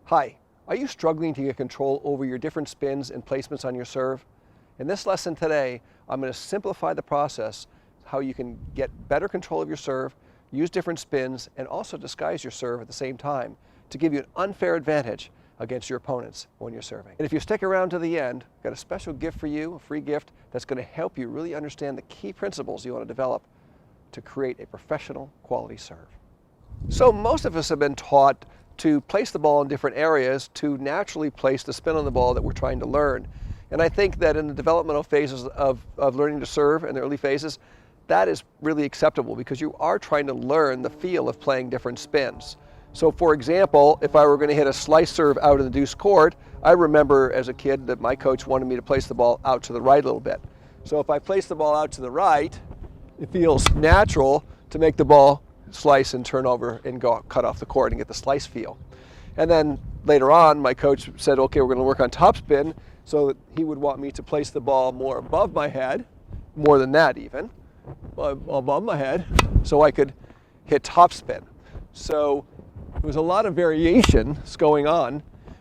Hi, are you struggling to get control over your different spins and placements on your serve? In this lesson today, I'm going to simplify the process, how you can get better control of your serve, use different spins, and also disguise your serve at the same time to give you an unfair advantage against your opponents when you're serving. And if you stick around to the end, I've got a special gift for you, a free gift that's going to help you really understand the key principles you want to develop to create a professional quality serve. So most of us have been taught to place the ball in different areas to naturally place the spin on the ball that we're trying to learn. And I think that in the developmental phases of learning to serve, in the early phases, that is really acceptable because you are trying to learn the feel of playing different spins. So for example, if I were going to hit a slice serve out in the deuce court, I remember as a kid that my coach wanted me to place the ball out to the right a little bit. So if I place the ball out to the right, it feels natural to make the ball slice and turn over and go cut off the court and get the slice feel. And then later on, my coach said, okay, we're going to work on topspin, so that he would want me to place the ball more above my head, more than that even, above my head, so I could hit topspin. So there was a lot of variations going on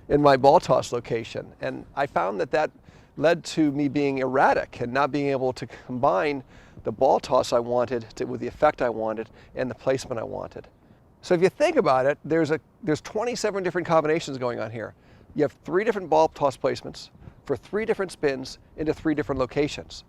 in my ball toss location, and I found that that led to me being erratic and not being able to combine the ball toss I wanted with the effect I wanted and the placement I wanted. So if you think about it, there's 27 different combinations going on here. You have 3 different ball toss placements for 3 different spins into 3 different locations.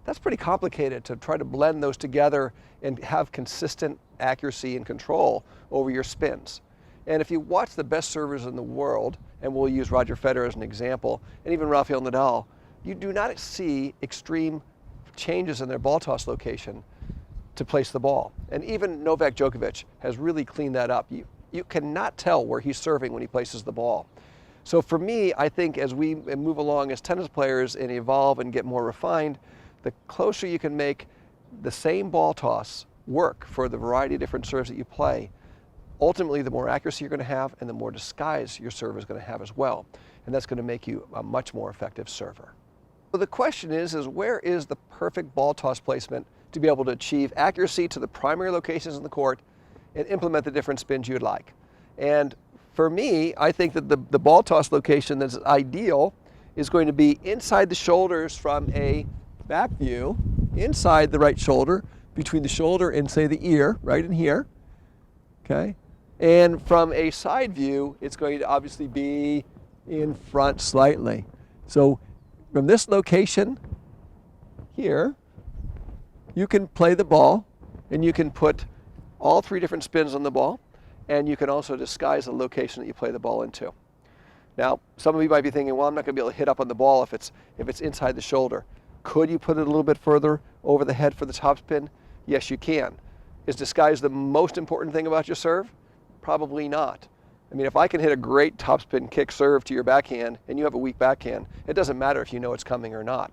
That's pretty complicated to try to blend those together and have consistent accuracy and control over your spins. And if you watch the best servers in the world, and we'll use Roger Federer as an example, and even Rafael Nadal, you do not see extreme changes in their ball toss location to place the ball. And even Novak Djokovic has really cleaned that up. You cannot tell where he's serving when he places the ball. So for me, I think as we move along as tennis players and evolve and get more refined, the closer you can make the same ball toss work for the variety of different serves that you play, ultimately the more accuracy you're going to have and the more disguise your serve is going to have as well. And that's going to make you a much more effective server. So the question is where is the perfect ball toss placement to be able to achieve accuracy to the primary locations in the court and implement the different spins you'd like? And for me, I think that the ball toss location that's ideal is going to be inside the shoulders from a back view, inside the right shoulder, between the shoulder and say the ear, right in here, okay? And from a side view, it's going to obviously be in front slightly. So from this location here, you can play the ball and you can put all 3 different spins on the ball, and you can also disguise the location that you play the ball into. Now, some of you might be thinking, well, I'm not going to be able to hit up on the ball if it's inside the shoulder. Could you put it a little bit further over the head for the topspin? Yes, you can. Is disguise the most important thing about your serve? Probably not. I mean, if I can hit a great topspin kick serve to your backhand and you have a weak backhand, it doesn't matter if you know it's coming or not.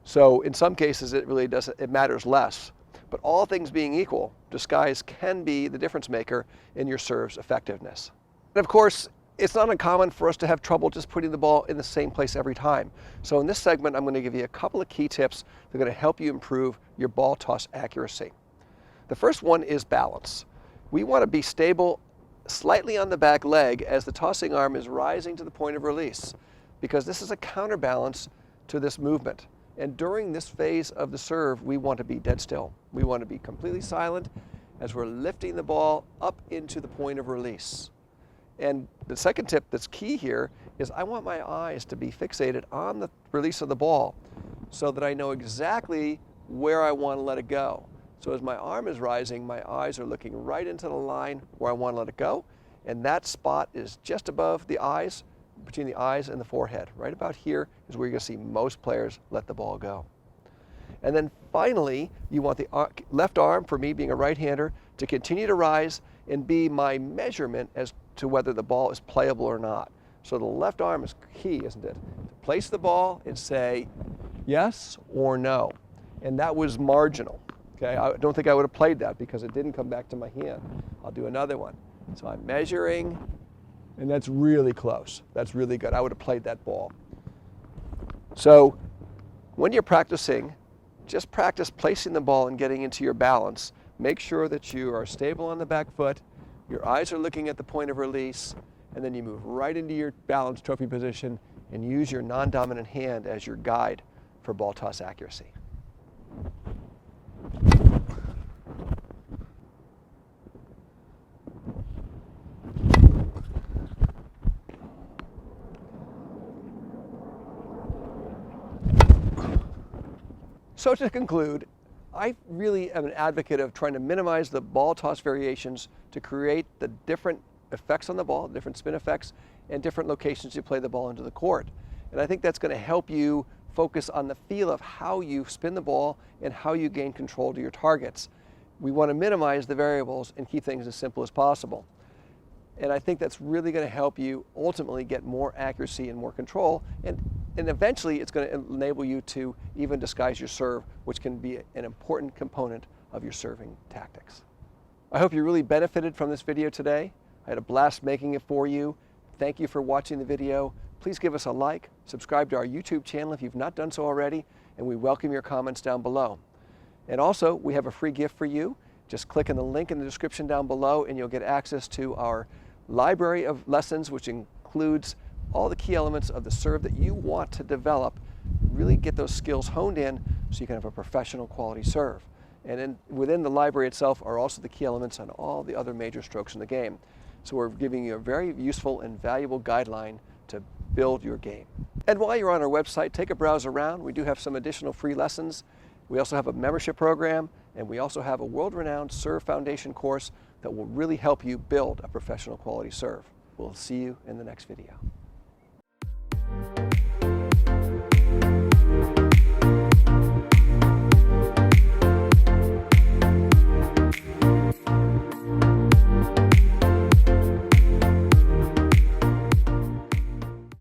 So in some cases, it really doesn't, it matters less. But all things being equal, disguise can be the difference maker in your serve's effectiveness. And of course, it's not uncommon for us to have trouble just putting the ball in the same place every time. So in this segment, I'm going to give you a couple of key tips that are going to help you improve your ball toss accuracy. The first one is balance. We want to be stable slightly on the back leg as the tossing arm is rising to the point of release, because this is a counterbalance to this movement. And during this phase of the serve, we want to be dead still. We want to be completely silent as we're lifting the ball up into the point of release. And the second tip that's key here is I want my eyes to be fixated on the release of the ball so that I know exactly where I want to let it go. So as my arm is rising, my eyes are looking right into the line where I want to let it go. And that spot is just above the eyes, between the eyes and the forehead. Right about here is where you're going to see most players let the ball go. And then finally, you want the left arm, for me being a right-hander, to continue to rise and be my measurement as to whether the ball is playable or not. So the left arm is key, isn't it? To place the ball and say yes or no. And that was marginal. Okay, I don't think I would have played that because it didn't come back to my hand. I'll do another one. So I'm measuring, and that's really close. That's really good. I would have played that ball. So when you're practicing, just practice placing the ball and getting into your balance. Make sure that you are stable on the back foot, your eyes are looking at the point of release, and then you move right into your balance trophy position and use your non-dominant hand as your guide for ball toss accuracy. So to conclude, I really am an advocate of trying to minimize the ball toss variations to create the different effects on the ball, different spin effects, and different locations you play the ball into the court. And I think that's going to help you focus on the feel of how you spin the ball and how you gain control to your targets. We want to minimize the variables and keep things as simple as possible. And I think that's really going to help you ultimately get more accuracy and more control, and eventually it's going to enable you to even disguise your serve, which can be an important component of your serving tactics. I hope you really benefited from this video today. I had a blast making it for you. Thank you for watching the video. Please give us a like, subscribe to our YouTube channel if you've not done so already, and we welcome your comments down below. And also, we have a free gift for you. Just click on the link in the description down below and you'll get access to our library of lessons, which includes all the key elements of the serve that you want to develop. Really get those skills honed in so you can have a professional quality serve. And within the library itself are also the key elements on all the other major strokes in the game. So we're giving you a very useful and valuable guideline to build your game. And while you're on our website, take a browse around. We do have some additional free lessons. We also have a membership program, and we also have a world-renowned Serve Foundation course that will really help you build a professional quality serve. We'll see you in the next video.